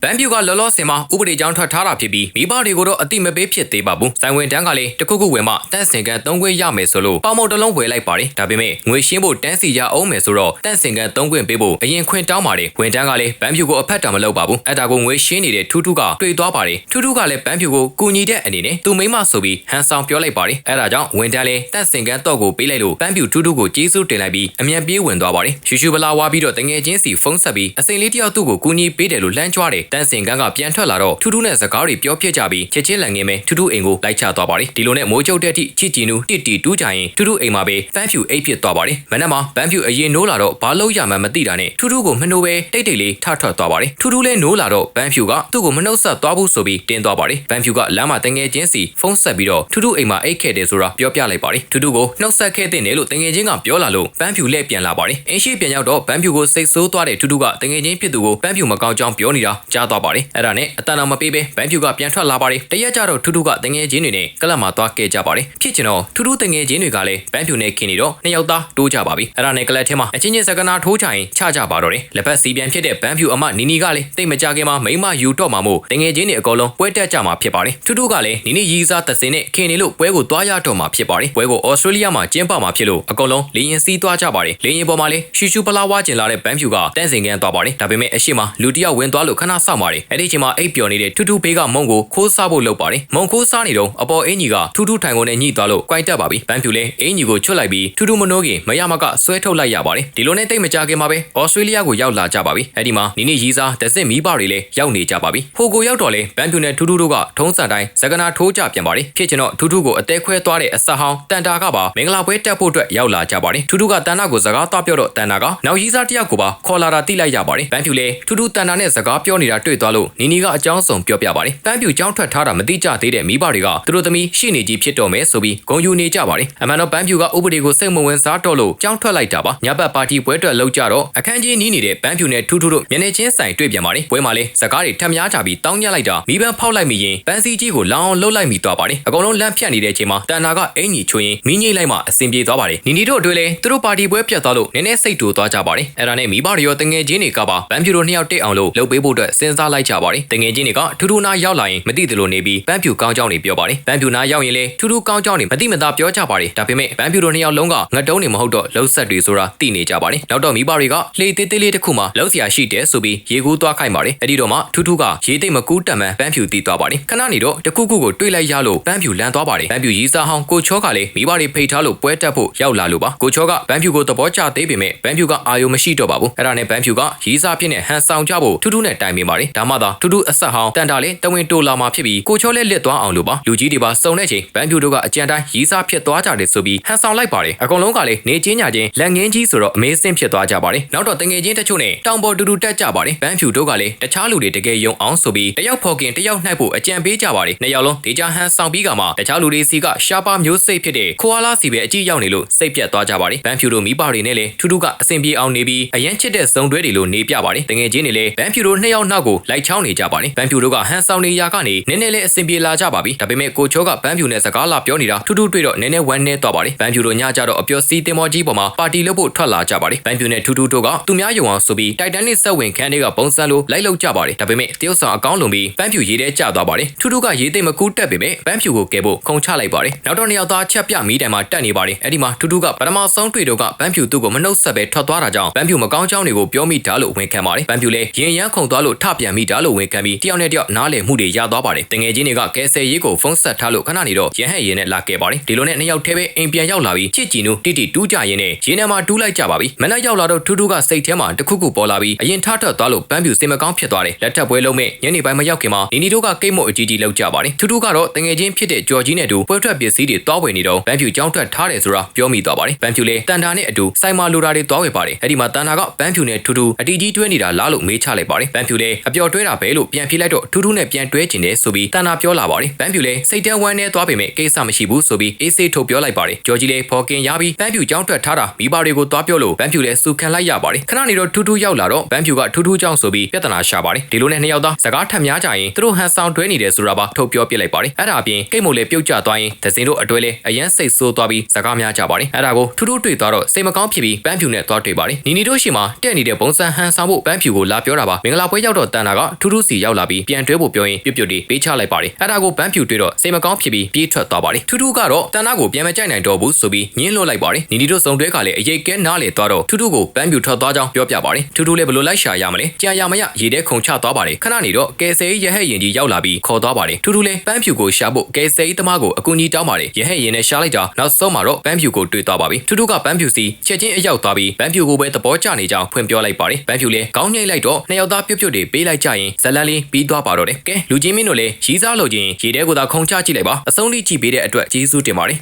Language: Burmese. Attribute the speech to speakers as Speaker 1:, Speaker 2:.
Speaker 1: ဗန်ပြူကလောလောဆယ်မှာဥပဒေကြောင်းထွက်ထားတာဖြစ်ပြီးမိဘတွေကိုတော့အတိမပေးဖြစ်သေးပါဘူးဆိုင်ဝင်တန်းကလည်းတခုခုဝယ်မှတန့်စင်ကန်3ခွင့်ရမယ်ဆိုလို့ပေါမုံတလုံးဝယ်လိုက်ပါတယ်ဒါပေမဲ့ငွေရှင်းဖို့တန်းစီရအောင်မယ်ဆိုတော့တန့်စင်ကန်3ခွင့်ပေးဖို့အရင်ခွင့်တောင်းပါတယ်ဝင်တန်းကလည်းဗန်ပြူကိုအဖက်တာမလုပ်ပါဘူးအဲ့ဒါကိုငွေရှင်းနေတဲ့ထူးထူးကတွေ့သွားပါတယ်ထူးထူးကလည်းဗန်ပြူကိုကူညီတဲ့အနေနဲ့သူမိမဆိုပြီးဟန်ဆောင်ပြောလိုက်ပါတယ်အဲ့ဒါကြောင့်ဝင်တန်းလည်းတန့်စင်ကန်တော့ကိုပေးလိုက်လို့ဗန်ပြူထူးထူးကိုကျေးဇူးတင်လိုက်ပြီးအမြန်ပြေးဝင်သွားပါတယ်ရှူရှူပလာဝါပြီးတော့တငယ်ချင်းစီဖုန်းဆက်ပြီးအစိမ်လေးတယောက်သူ့ကိုကူညီပေးတယ်လို့လှမ်းကြွားတယ်တန့်စင်ကန်ကပြန်ထွက်လာတော့ထူးထူးနဲ့စကားတွေပြောပြကြပြီးချက်ချင်းလန်ငင်းမဲ့ထူးထူးအိမ်ကိုလိုက်ချသွားပါတယ်ဒီလိုနဲ့မိုးချုပ်တဲ့အထိချစ်ကြည်နူးတစ်တီတူးကြရင်ထူးထူးအိမ်မှာပဲဗန်ဖြူအိတ်ဖြစ်သွားပါတယ်မနက်မှာဗန်ဖြူအရင်နိုးလာတော့ဘာလို့ရမှန်းမသိတာနဲ့ထူးထူးကိုမနှိုးပဲတိတ်တိတ်လေးထထွက်သွားပါတယ်ထူးထူးလည်းနိုးလာတော့ဗန်ဖြူကသူ့ကိုမနှုတ်ဆက်သွားဘူးဆိုပြီးတင်းသွားပါတယ်ဗန်ဖြူကလမ်းမှာတငယ်ချင်းစီဖုန်းဆက်ပြီးတော့ထူးထူးအိမ်မှာအိတ်ခဲ့တယ်ဆိုတာပြောပြလိုက်ပါတယ်ထူးထူးကိုနှုတ်ဆက်ခဲ့တဲ့နယ်လို့တငယ်ချင်းကပြောလာလို့ဗန်ဖြူလက်ပြန်လာပါတယ်အင်းရှိပြန်ရောက်တော့ဗန်ဖြူကိုစိတ်ဆိုးသွားတဲ့ထူးထူးကတငယ်ချင်းဖြစ်သူကိုဗန်ဖြူမကောင်းကြောင်းပြောနေတာကြားသွားပါတယ်အဲ့ဒါနဲ့အတန်တော်မပေးပဲဗန်ဖြူကပြန်ထွက်လာပါတယ်တရက်ကြတော့ထူးထူးကတငယ်ချင်းတွေနဲ့ကလပ်မှာသွားခဲ့ကြပါတယ်ဖြစ်ချင်တော့ထူးထူးတငယ်ချင်းတွေကလည်းဗန်ဖြူနဲ့ခင်နေတော့နှစ်ယောက်သားတိုးကြပါပြီအဲ့ဒါနဲ့ကလပ်ထဲမှာအချင်းချင်းစကနာထိုးချရင်ချကြပါတော့တယ်လက်ဖက်စီပြန်ဖြစ်တဲ့ဗန်ဖြူအမနီနီကလည်းတိတ်မကြခင်မှာမိမယူတော့မှာမို့တငယ်ချင်းတွေအကုန်လုံးပွဲတက်ကြမှာဖြစ်ပါတယ်ထူးထူးကလည်းနီနီရီးစားသစင်နဲ့ခင်နေလို့ပွဲကိုသွားရတော့မှာဖြစ်ပါတယ်ပွဲကိုဩစတြေးလျမှာကျင်းပမှာဖြစ်လို့အကုန်လုံးလေရင်စီးသွားကြပါတယ်လေရင်ပေါ်မှာလည်းရှူရှူပလာဝါကျင်လာတဲ့ဗန်ဖြူကတန်းစင်ကန်သွားပါတယ်ဒါပေမဲ့အရှိမလူတယောက်ဝင်သွားလို့ခဏစောင့်ပါတယ်အဲ့ဒီချိန်မှာအိပ်ပျော်နေတဲ့ထူးထူးဘေးကမုံကိုခိုးစားဖို့လုပ်ပါတယ်မုံခိုးစားနေတော့အပေါ်အင်ကြီးကထူးထူးထိုင်ကုန်နဲ့ညှိသွားလို့ကြိုက်တက်ပါပြီဗန်ဖြူလည်းအင်ကြီးကိုချွတ်လိုက်ပြီးထူးထူးမနှိုးခင်မရမကဆွဲထုတ်လိုက်ရပါတယ်ဒီလိုနဲ့တိတ်မကြခင်မှာပဲဩစတြေးလျကိုရောက်လာကြပါပြီအဲ့ဒီမှာနီနီရီးစားတစစ်မီးပါတွေလည်းရောက်နေကြပါပြီဟိုကိုရောက်တော့လေဗန်ဖြူနဲ့ထူးထူးတို့ကထုံးစံတိုင်းစကနာထိုးကြပြန်ပါတယ်ဖြစ်ချင်တော့ထူးထူးကိုအသေးခွဲသွားတဲ့အဆက်ဟောင်းတန်တာကပါမင်္ဂလာပွဲတက်ဖို့အတွက်ရောက်လာကြပါတယ်ထူးထူးကတန်တာကိုစကားသွားပြောတော့တန်တာကနောက်ရီးစားတယောက်ကိုပါခေါ်လာတာတိလိုက်ရပါတယ်ဗန်ဖြူလည်းထူးထူးတန်တာနဲ့စကားပြောနေတာတွေ့သွားလို့နီနီကအကြောင်းစုံပြောပြပါတယ်ဗန်ဖြူကြောင်းထွက်ထားတာမသိကြသေးတဲ့မိဘတွေကသူတို့သမီးရှိနေကြီးဖြစ်တော့မယ်ဆိုပြီးဂုံယူနေကြပါတယ်အမှန်တော့ဗန်ဖြူကဥပဒေကိုစိတ်မဝင်စားတော့လို့ကြောင်းထွက်လိုက်တာပါညဘက်ပါတီပွဲအတွက်လောက်ကြတော့အခန်းကြီးနီးနေတဲ့ဗန်ဖြူနဲ့ထူးထူးတို့မျက်နှာချင်းဆိုင်တွေ့ပြန်ပါတယ်ပွဲမှာလည်းစကားတွေထပ်များကြပြီးတောင်းညလိုက်တာမိဘဖောက်လိုက်မိရင်ပန်းစီကြီးကိုလောင်အောင်လှုပ်လိုက်မိသွားပါတယ်အကုန်လုံးလန့်ဖြတ်နေတဲ့အချိန်မှာတန်နာကအင်ကြီးချွင်းမီးငိမ့်လိုက်မှအဆင်ပြေသွားပါတယ်နီနီတို့အတွက်လည်းသူတို့ပါတီပွဲပြတ်သွားလို့နည်းနည်းစိတ်တူသွားကြပါတယ်အဲ့ဒါနဲ့မိဘတွေရောတငယ်ချင်းတွေကပါဗန်ဖြူတို့နှစ်ယောက်တိတ်အောင်လို့လုပ်ပေးဖို့အတွက်စဉ်းစားလိုက်ကြပါတယ်တငယ်ချင်းတွေကထူးထူးနာရောက်လာရင်မသိသလိုနေပြီးဗန်ဖြူကောင်းကြောင်းတွေပြောပါတယ်ဗန်ဖြူနာရောက်ရင်လည်းထူးထူးကောင်းကြောင်းတွေမသိမသာပြောကြပါတယ်ဒါပေမဲ့ဗန်ဖြူတို့နှစ်ယောက်လုံးကငတ်တုံးနေမဟုတ်တော့လှုပ်ဆက်တွေဆိုတာသိနေကြပါတယ်နောက်တော့မိဘတွေကလှေသေးသေးလေးတစ်ခုမှလှုပ်เสียရှိတယ်ဆိုပြီးရေကူးသွားခိုင်းပါတယ်အဲ့ဒီတော့မှထူးထူးကရေသိမ့်မကူးတက်မှန်ဗန်ဖြူတီးသွားပါတယ်ခဏနေတော့တခုခုကိုတွေးလိုက်ရလို့ဗန်ဖြူလန်သွားပါတယ်ဗန်ဖြူရီးစားဟောင်းကိုချောကလည်းမိဘတွေဖိတ်ထားလို့ပွဲတက်ဖို့ရောက်လာလို့ပါကိုချောကဗန်ဖြူကိုသဘောကျသေးပေမဲ့ဗန်ဖြူကအာယုံမရှိတော့ပါဘူးအဲ့ဒါနဲ့ဗန်ဖြူကရီးစားဖြစ်နေဟန်ဆောင်ကြဖို့ထူးထူးနဲ့တိုင်ပင်ပါတယ်ဒါမှသာထူးထူးအဆက်ဟောင်းတန်တာလည်းတဝင်းတိုလာမှာဖြစ်ပြီးကိုချောလည်းလက်သွားအောင်လို့ပါလူကြီးတွေပါစုံတဲ့ချိန်ဗန်ဖြူတို့ကအကြံတိုင်းရီးစားဖြစ်သွားကြတယ်ဆိုပြီးဟန်ဆောင်လိုက်ပါတယ်အကုန်လုံးကလည်းနေချင်းညာချင်းလက်ငင်းကြီးဆိုတော့အမေးစင်းဖြစ်သွားကြပါတယ်နောက်တော့တငယ်ချင်းတချို့နဲ့တောင်ပေါ်တူတူတက်ကြပါတယ်ဗန်ဖြူတို့ကလည်းတခြားလူတွေတကယ်ယုံအောင်ဆိုပြီးတယောက်ဖော်ခင်တယောက်နှိုက်ဖို့အကြံပေးကြပါတယ်နှစ်ယောက်လုံးဒေချာဟန်ဆောင်ပြီးကမှတခြားလူတွေစီကရှားပါမျိုးစိတ်ဖြစ်တဲ့ခိုအာလာစီပဲအကြည့်ရောက်နေလို့စိတ်ပြတ်သွားကြပါတယ်ဗန်ဖြူတို့မိဘတွေနဲ့လည်းထူးထူးကအဆင်ပြေအောင်နေပြီးအရန်ချစ်တဲ့ဇုံတွဲတွေလိုနေပြပါတယ်တငယ်ချင်းတွေလည်းဗန်ဖြူတို့နှစ်ယောက်နောက်ကိုလိုက်ချောင်းနေကြပါတယ်ဗန်ဖြူတို့ကဟန်ဆောင်နေရာကနေနည်းနည်းလေးအဆင်ပြေလာကြပါပြီဒါပေမဲ့ကိုချောကဗန်ဖြူနဲ့စကားလာပြောနေတာထူးထူးတွေ့တော့နည်းနည်းဝမ်းနည်းသွားပါတယ်ဗန်ဖြူတို့ညကြတော့အပျော်စီးတင်မောကြီးပေါ်မှာပါတီလုပ်ဖို့ထွက်လာကြပါတယ်ဗန်ဖြူနဲ့ထူးထူးတို့ကသူများယုံအောင်ဆိုပြီးတိုက်တန်နစ်ဆက်ဝင်ခန်းတွေကပုံစံလိုလိုက်လုပ်ကြပါတယ်ဒါပေမဲ့တရုတ်ဆောင်အကောင်းလုံးပြီးဗန်ဖြူရေထဲကျသွားပါတယ်ထူးထူးကရေသိမ့်မကူးတက်ပေမဲ့ဗန်ဖြူကိုကယ်ဖို့ခုံချလိုက်ပါတယ်နောက်တော့နှစ်ယောက်သားချက်ပြမီးတိုင်မှာတက်နေပါတယ်အဲ့ဒီမှာထူးထူးကပထမဆုံးတွေ့တော့ကဗန်ဖြူသူ့ကိုမနှုတ်ဆက်ပဲထွက်သွားတာကြောင့်ဗန်ဖြူမကောင်းကြောင်းတွေကိုပြောမိတာလို့ဝန်ခံပါတယ်ဗန်ဖြူလည်းရင်ရမ်းခုန်သွားလို့ထပြန်မိတာလို့ဝန်ခံပြီးတယောက်နဲ့တယောက်နားလည်မှုတွေရသွားပါတယ်တငယ်ချင်းတွေကကဲဆယ်ရေးကိုဖုန်းဆက်ထားလို့ခဏနေတော့ရဟက်ရင်နဲ့လာခဲ့ပါတယ်ဒီလိုနဲ့နှစ်ယောက်ထဲပဲအိမ်ပြန်ရောက်လာပြီးချစ်ကြည်နူးတိတိတူးကြရင်နဲ့ရေနံမှာတူးလိုက်ကြပါပြီမနက်ရောက်လာတော့ထူးထူးကစိတ်ထဲမှာတခုခုပေါ်လာပြီးအရင်ထထွက်သွားလို့ဗန်ဖြူစင်မကောင်းဖြစ်သွားတယ်လက်ထပ်ပွဲလုံးမဲ့ညနေပိုင်းမရောက်ခင်မှာနီနီတို့ကကိတ်မို့အကြီးကြီးလောက်ကြပါတယ်ထူးထူးကတော့တငယ်ချင်းဖြစ်တဲ့ကြော်ကြီးနဲ့တူပွဲထွက်ပစ္စည်းတွေတွားဝယ်နေတော့ဗန်ဖြူကြောင်းထွက်ထားတယ်ဆိုတာပြောမိသွားပါတယ်ဗန်ဖြူလည်းတန်တာနဲ့အတူဆိုင်မာလိုတာတွေတွားဝယ်ပါတယ်အဲ့ဒီမှာတန်တာကဗန်ဖြူနဲ့ထူးထူးအတီကြီးတွဲနေတာလားလို့မေးချလိုက်ပါတယ်ဗန်ဖြူလည်းအပျော်တွဲတာပဲလို့ပြန်ပြေးလိုက်တော့ထူးထူးနဲ့ပြန်တွဲကျင်တယ်ဆိုပြီးတန်တာပြောလာပါတယ်ဗန်ဖြူလည်းစိတ်တဲဝမ်းနဲ့တွားပေမဲ့ကိစ္စမရှိဘူးဆိုပြီးအေးဆေးထုတ်ပြောလိုက်ပါတယ်ကြော်ကြီးလည်းဖော်ကင်ရပြီးဗန်ဖြူကြောင်းထွက်ထားတာမိဘတွေကိုတွားပြောလို့ဗန်ဖြူလည်းစုခံလိုက်ရပါတယ်ခဏနေတော့ထူးထူးရောက်လာတော့ဗန်ဖြူကထူးထူးကြောင်းဆိုပြီးပြဿနာရှာပါတယ်ဒီလိုနဲ့နှစ်ယောက်သားစကားထပ်များကြရင်သူတို့ဟန်ဆောင်တွဲနေတယ်ဆိုတာပါထုတ်ပြောပြလိုက်ပါတယ်အဲ့ဒါအပြင်ကိတ်မို့လည်းပြုတ်ကျသွားရင်ဒဇင်တို့အတွဲလည်းအရန်စိတ်ဆိုးသွားပြီးစကားများကြပါတယ်အဲ့ဒါကိုထူးထူးတွေ့သွားတော့စိတ်မကောင်းဖြစ်ပြီးဗန်ဖြူနဲ့သွားတွေ့ပါတယ်နီနီတို့ရှိမှတဲ့နေတဲ့ဘုံစံဟန်ဆောင်ဖို့ဗန်ဖြူကိုလာပြောတာပါမင်္ဂလာပွဲရောက်တော့ တန်တာကထူးထူးစီရောက်လာပြီးပြန်တွဲဖို့ပြောရင်ပြုတ်တွေပေးချလိုက်ပါတယ်အဲ့ဒါကိုဘန်းဖြူတွေ့တော့စိတ်မကောင်းဖြစ်ပြီးပြေးထွက်သွားပါတယ်ထူးထူးကတော့တန်တာကိုပြန်မကြိုက်နိုင်တော့ဘူးဆိုပြီးညှင်းလွှတ်လိုက်ပါတယ်နီနီတို့စုံတွဲကလည်းအရေးကဲနားလေသွားတော့ထူးထူးကိုဘန်းဖြူထွက်သွားကြောင်းပြောပြပါတယ်ထူးထူးလည်းဘယ်လိုလိုက်ရှာရမလဲကြာရမရရေထဲခုန်ချသွားပါတယ်ခဏနေတော့ကယ်ဆယ်ရဟဲ့ရင်ကြီးရောက်လာပြီးခေါ်သွားပါတယ်ထူးထူးလည်းဘန်းဖြူကိုရှာဖို့ကယ်ဆယ်သမားကိုအကူအညီတောင်းပါတယ်ရဟဲ့ရင်နဲ့ရှာလိုက်တာနောက်ဆုံးမှာတော့ဘန်းဖြူကိုတွေ့သွားပါပြီထူးထူးကဘန်းဖြူစီချက်ချင်းအရောက်သွားပြီးဘန်းဖြူကိုပဲသဘောကျနေကြောင်းဖွင့်ပြောလိုက်ပါတယ်ဘန်းဖြူလည်းကောင်းညိတ်လိုက်တော့နှစ်ယောက်သားပြုတ်တွေပေးလိုက်ကြရင်ဇလန်လေးပြီးသွားပါတော့တယ်ကဲလူချင်းမင်းတို့လည်းရီးစားလို့ချင်းရေထဲကိုသာခုန်ချကြည့်လိုက်ပါအဆုံးထိကြည့်ပေးတဲ့အတွက်ကျေးဇူးတင်ပါတယ်